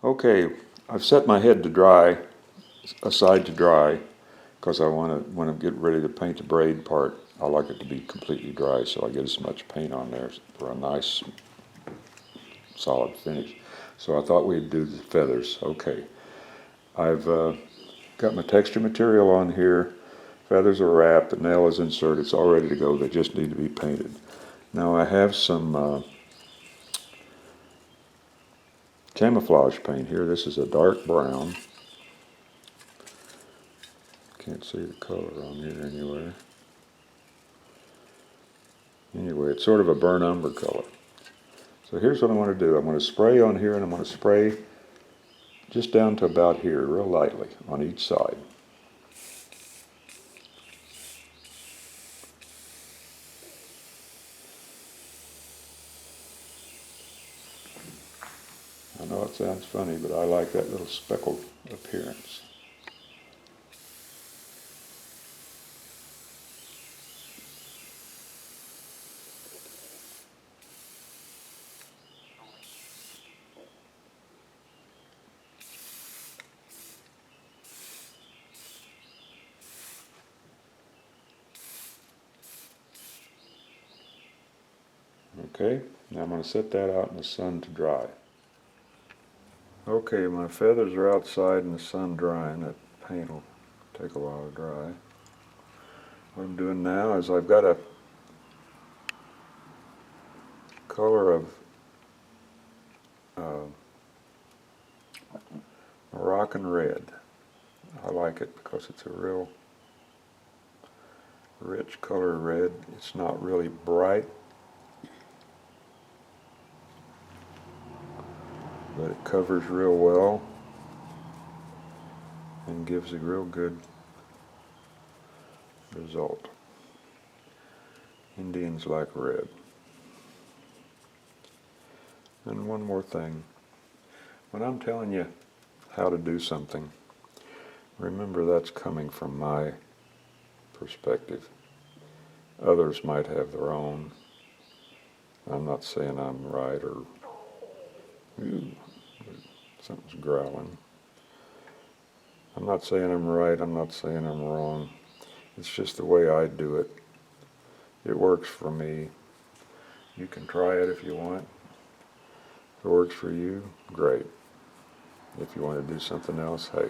Okay, I've set my head to dry, aside to dry, because I want to get ready to paint the braid part. I like it to be completely dry so I get as much paint on there for a nice solid finish. So I thought we'd do the feathers. Okay, I've got my texture material on here. Feathers are wrapped, the nail is inserted, it's all ready to go. They just need to be painted. Now I have some camouflage paint here. This is a dark brown. Can't see the color on here anywhere. Anyway, it's sort of a burnt umber color. So here's what I want to do. I'm going to spray on here, and I'm going to spray just down to about here, real lightly, on each side. I know it sounds funny, but I like that little speckled appearance. Okay, now I'm going to set that out in the sun to dry. Okay, my feathers are outside in the sun drying. That paint will take a while to dry. What I'm doing now is I've got a color of Moroccan red. I like it because it's a real rich color red. It's not really bright, but it covers real well and gives a real good result. Indians like red. And one more thing. When I'm telling you how to do something, remember that's coming from my perspective. Others might have their own. I'm not saying I'm right or something's growling. I'm not saying I'm right, I'm not saying I'm wrong. It's just the way I do it. It works for me. You can try it if you want. If it works for you, great. If you want to do something else, hey,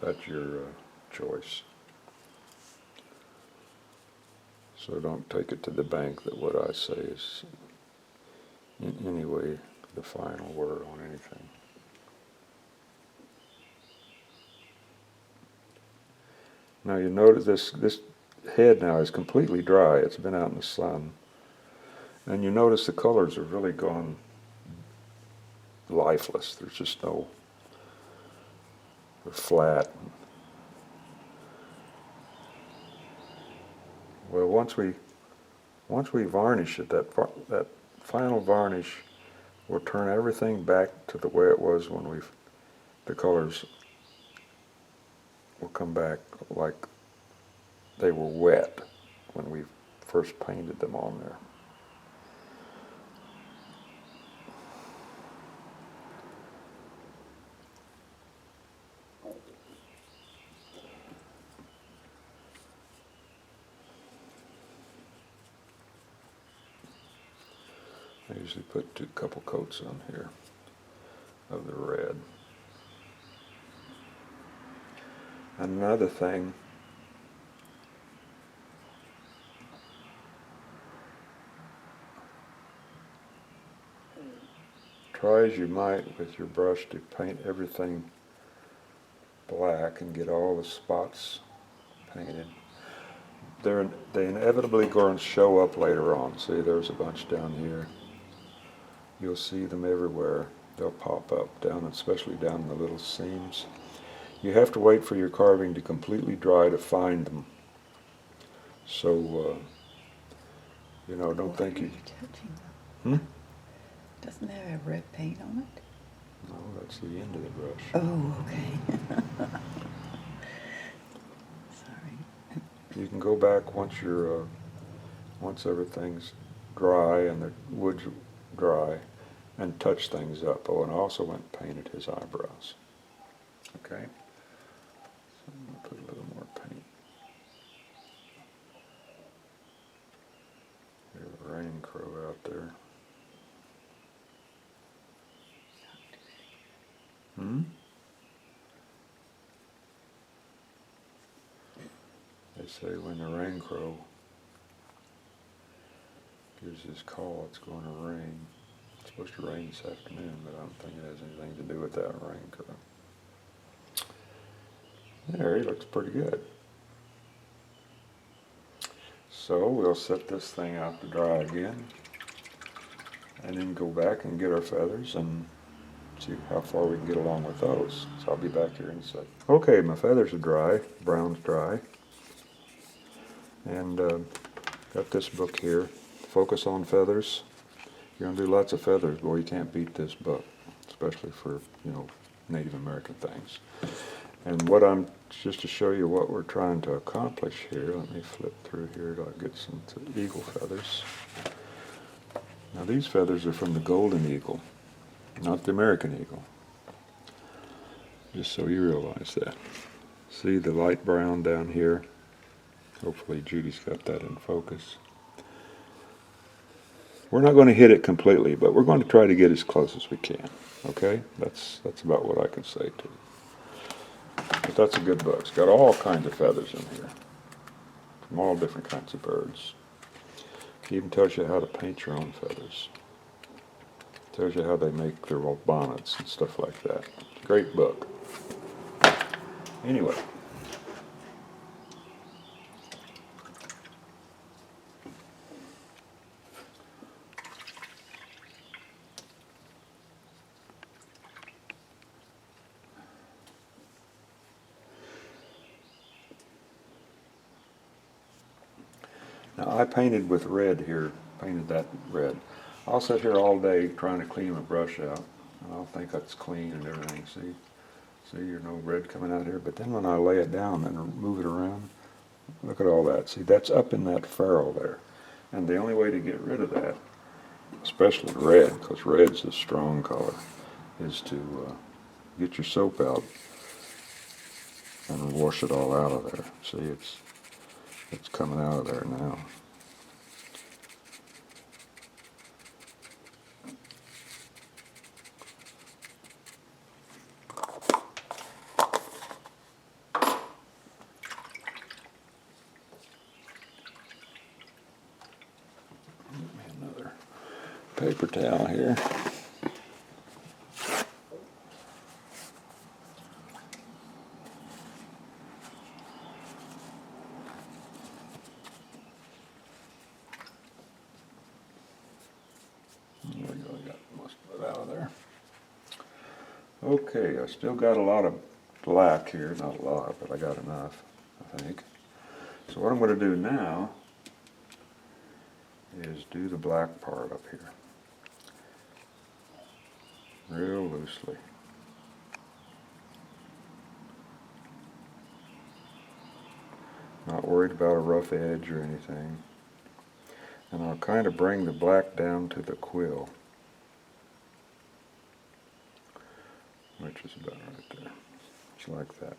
that's your choice. So don't take it to the bank that what I say is in any way the final word on anything. Now you notice this head now is completely dry. It's been out in the sun. And you notice the colors have really gone lifeless. There's just no, they're flat. Well, once we varnish it, that final varnish will turn everything back to the way it was when the colors will come back like they were wet when we first painted them on there. I usually put a couple coats on here of the red. Another thing, try as you might with your brush to paint everything black and get all the spots painted. They inevitably going to show up later on. See, there's a bunch down here. You'll see them everywhere. They'll pop up down, especially down in the little seams. You have to wait for your carving to completely dry to find them. So, don't think you... touching them? Doesn't there have red paint on it? No, that's the end of the brush. Oh, okay. Sorry. You can go back once everything's dry and the wood's dry. and touch things up. Oh, and I also went and painted his eyebrows. Okay, so I'm going to put a little more paint. There's a rain crow out there. They say when the rain crow gives his call, it's going to rain. It's supposed to rain this afternoon, but I don't think it has anything to do with that rain crow. There, he looks pretty good. So we'll set this thing out to dry again, and then go back and get our feathers and see how far we can get along with those. So I'll be back here in a sec. Okay, my feathers are dry, brown's dry, and got this book here, Focus on Feathers. You're going to do lots of feathers, boy, you can't beat this book, especially for, Native American things. And what I'm, just to show you what we're trying to accomplish here, let me flip through here till I get some eagle feathers. Now these feathers are from the golden eagle, not the American eagle. Just so you realize that. See the light brown down here? Hopefully Judy's got that in focus. We're not going to hit it completely, but we're going to try to get as close as we can. Okay? That's about what I can say to you. But that's a good book. It's got all kinds of feathers in here, from all different kinds of birds. It even tells you how to paint your own feathers. It tells you how they make their old bonnets and stuff like that. It's a great book. Anyway. Now I painted with red here, painted that red. I'll sit here all day trying to clean my brush out, and I'll think that's clean and everything, see? See, there's no red coming out here, but then when I lay it down and move it around, look at all that. See, that's up in that ferrule there. And the only way to get rid of that, especially red, because red's a strong color, is to get your soap out and wash it all out of there. See, it's coming out of there now. Get me another paper towel here. There we go, I got most of it out of there. Okay, I still got a lot of black here, not a lot, but I got enough, I think. So what I'm going to do now is do the black part up here, real loosely. Not worried about a rough edge or anything. And I'll kind of bring the black down to the quill, which is about right there, just like that.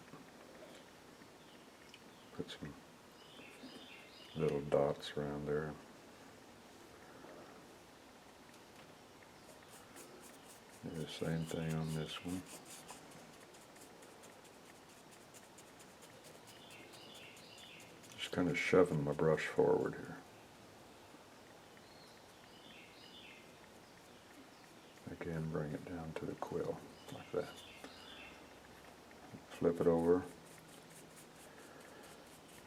Put some little dots around there. Do the same thing on this one. Just kind of shoving my brush forward here. Again, bring it down to the quill, like that. Flip it over.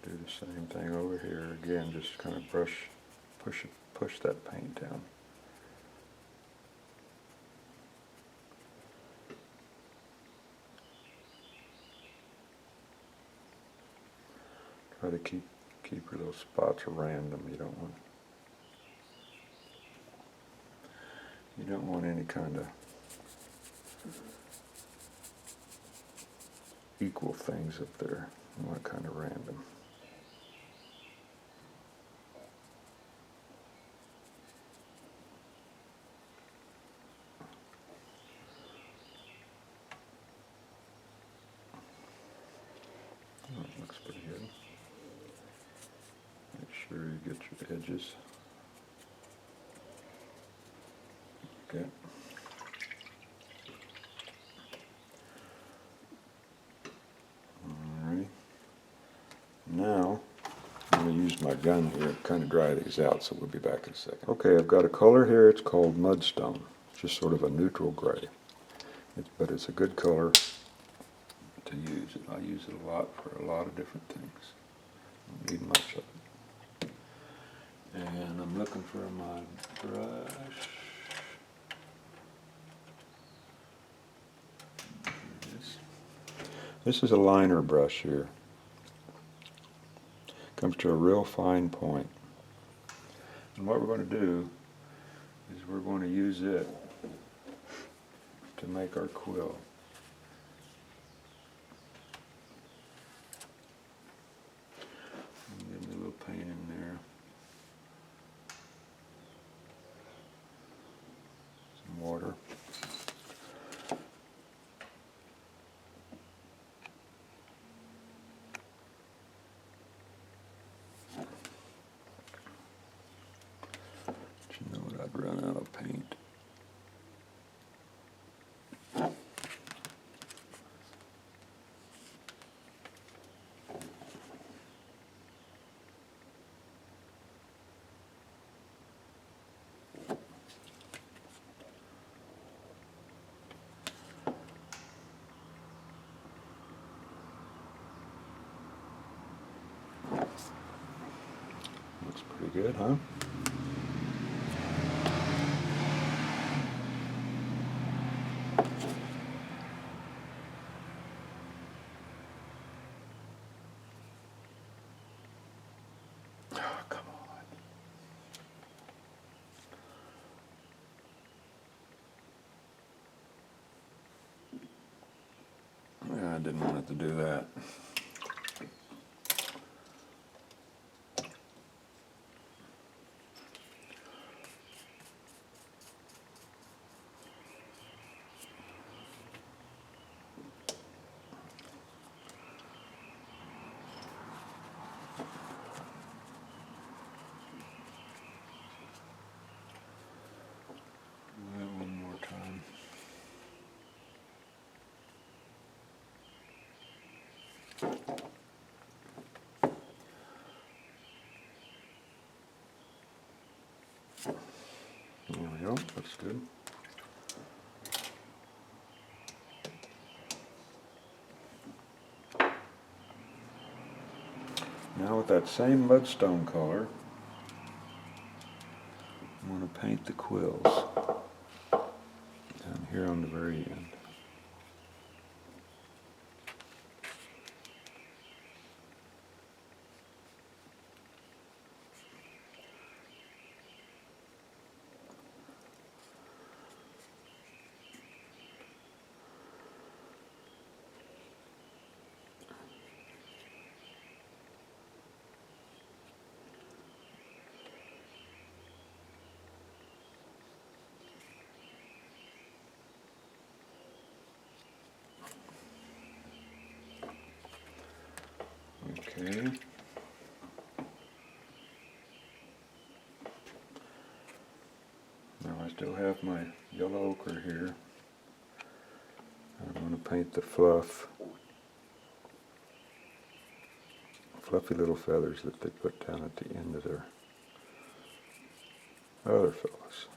Do the same thing over here. Again, just kind of push that paint down. Try to keep where those spots are random. You don't want any kind of equal things up there. You want it kind of random. sure you get your edges. Okay. Alrighty. Now, I'm going to use my gun here to kind of dry these out, so we'll be back in a second. Okay, I've got a color here. It's called Mudstone. Just sort of a neutral gray. But it's a good color to use. And I use it a lot for a lot of different things. Don't need much of it. And I'm looking for my brush. This is a liner brush here. Comes to a real fine point. And what we're going to do is we're going to use it to make our quill. Give me a little paint in there. Some water. You know what, I'd run out of paint. Looks pretty good, huh? Oh, come on. Yeah, I didn't want it to do that. One more time. There we go, looks good. Now with that same mudstone color, I'm going to paint the quills down here on the very end. Okay. Now I still have my yellow ochre here. I'm going to paint the fluffy little feathers that they put down at the end of their other fellows.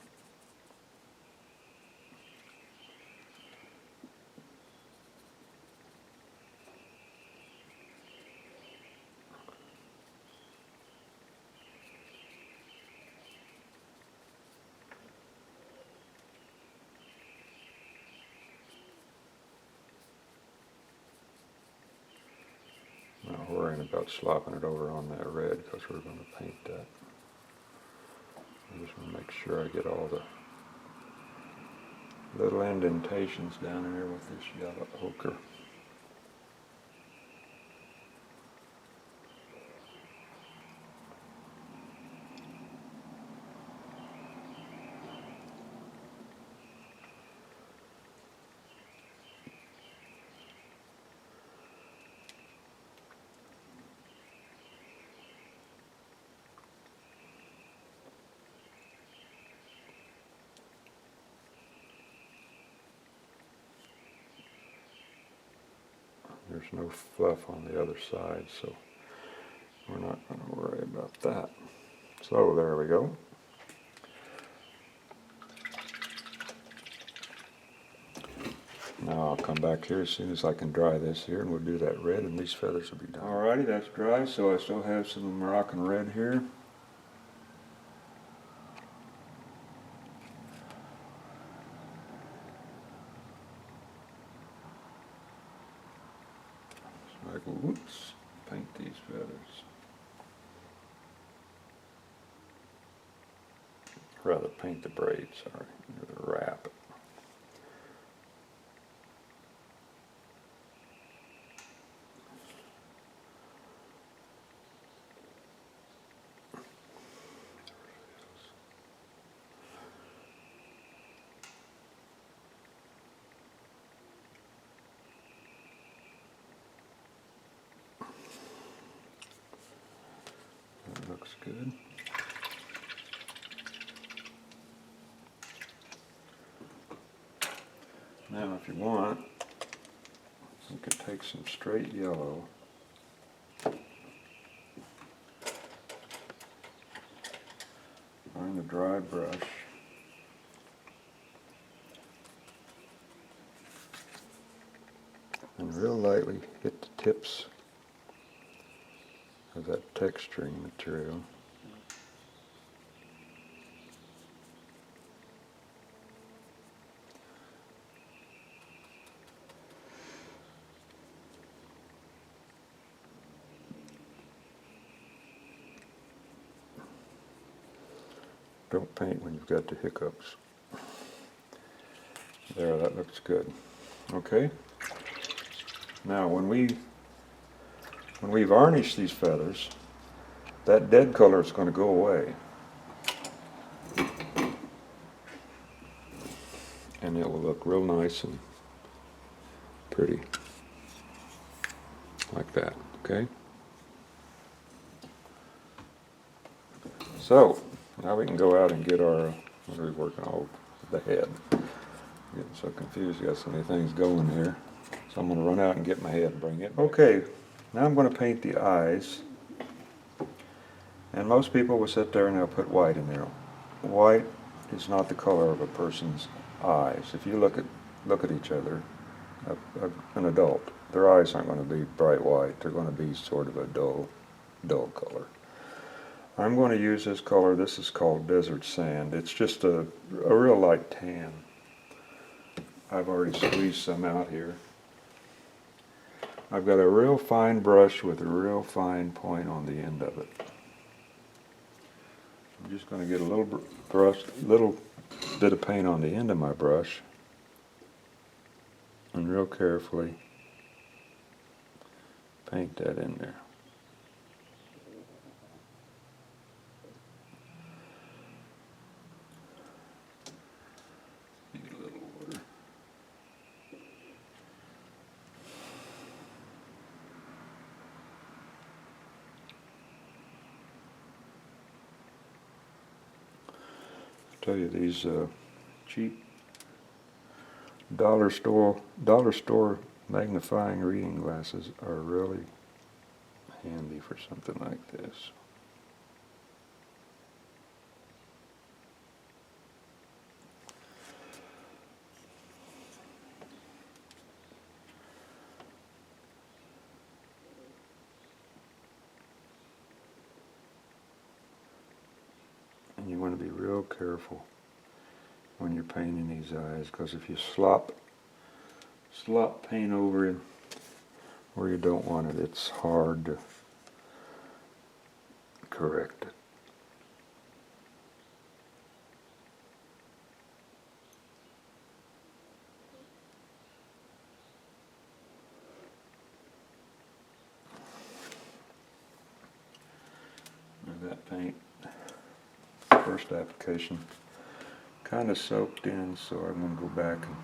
Not worrying about slopping it over on that red because we're going to paint that. I just want to make sure I get all the little indentations down in there with this yellow ochre. There's no fluff on the other side, so we're not going to worry about that. So there we go. Now I'll come back here as soon as I can dry this here, and we'll do that red, and these feathers will be done. Alrighty, that's dry, so I still have some Moroccan red here. So I go, whoops, paint these feathers. Rather paint the braid, sorry, or the wrap. That looks good. Now if you want, you can take some straight yellow on the dry brush and real lightly hit the tips of that texturing material. Don't paint when you've got the hiccups. There, that looks good. Okay. Now when we varnish these feathers, that dead color is going to go away. And it will look real nice and pretty. Like that, okay? So, now we can go out and get our, what are we working on? The head. I'm getting so confused, got so many things going here. So I'm going to run out and get my head and bring it. Okay, now I'm going to paint the eyes. And most people will sit there and they'll put white in there. White is not the color of a person's eyes. If you look at each other, an adult, their eyes aren't going to be bright white. They're going to be sort of a dull color. I'm going to use this color. This is called desert sand. It's just a real light tan. I've already squeezed some out here. I've got a real fine brush with a real fine point on the end of it. I'm just going to get a little bit of paint on the end of my brush and real carefully paint that in there. Tell you, these cheap dollar store magnifying reading glasses are really handy for something like this. And you want to be real careful when you're painting these eyes, because if you slop paint over it where you don't want it, it's hard to correct it. Now that paint, first application, kind of soaked in, so I'm going to go back and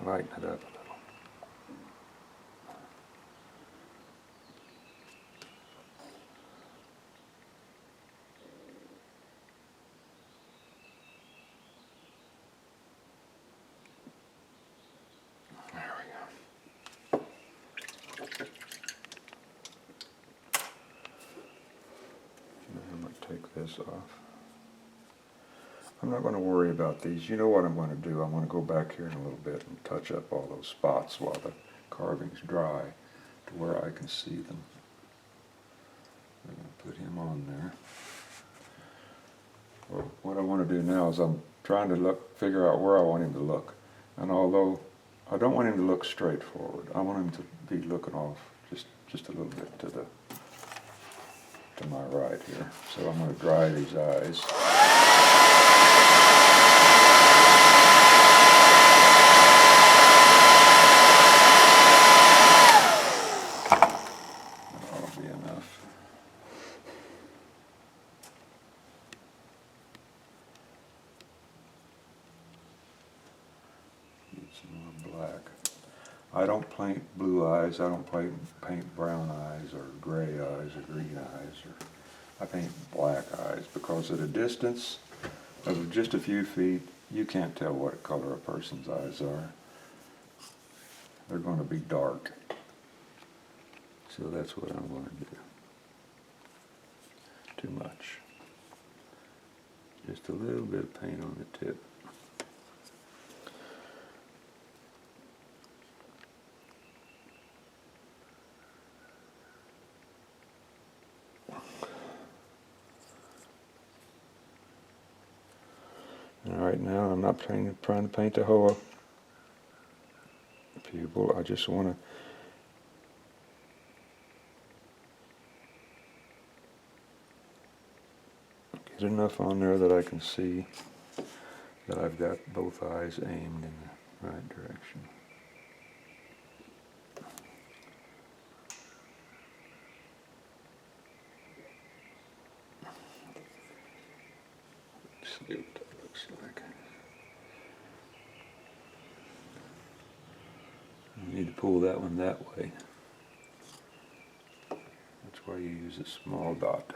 lighten it up a little. I'm going to take this off. I'm not going to worry about these. You know what I'm going to do? I'm going to go back here in a little bit and touch up all those spots while the carving's dry to where I can see them. I'm going to put him on there. Well, what I want to do now is I'm trying to figure out where I want him to look. And although I don't want him to look straight forward, I want him to be looking off just a little bit to my right here. So I'm going to dry these eyes. That'll be enough. Get some more black. I don't paint blue eyes, I don't paint brown eyes or gray eyes or green eyes. I paint black eyes because at a distance of just a few feet, you can't tell what color a person's eyes are. They're going to be dark. So that's what I'm going to do. Too much. Just a little bit of paint on the tip. And right now I'm not trying to paint the whole pupil. I just want to get enough on there that I can see that I've got both eyes aimed in the right direction. Let's see what that looks like. You need to pull that one that way. That's why you use a small dot.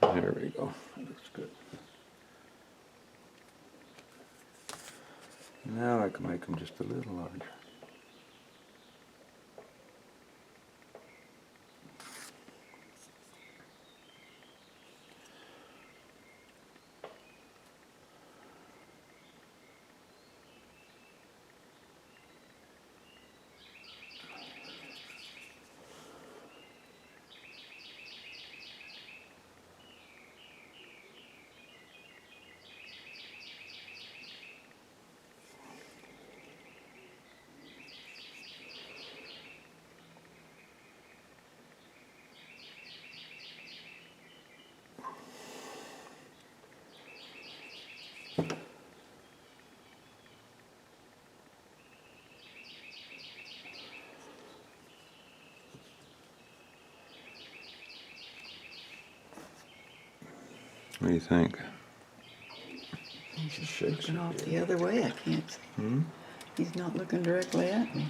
There we go. That looks good. Now I can make them just a little larger. What do you think? He's just Shakes looking it, off yeah. the other way. I can't see. Hmm? He's not looking directly at me.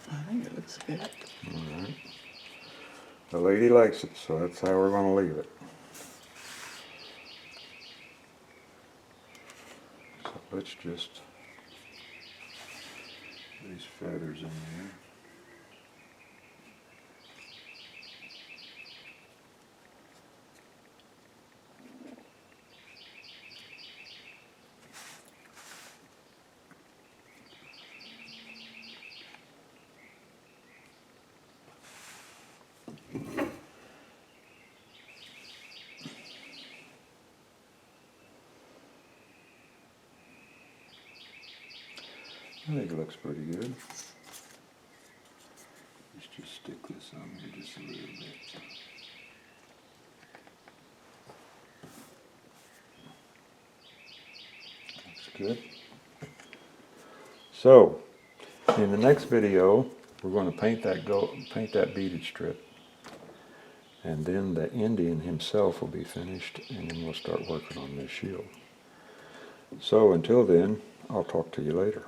I think it looks good. All right. The lady likes it, so that's how we're going to leave it. So let's just these feathers in there. I think it looks pretty good. Let's just stick this on here just a little bit. Looks good. So, in the next video, we're going to paint that beaded strip. And then the Indian himself will be finished, and then we'll start working on this shield. So until then, I'll talk to you later.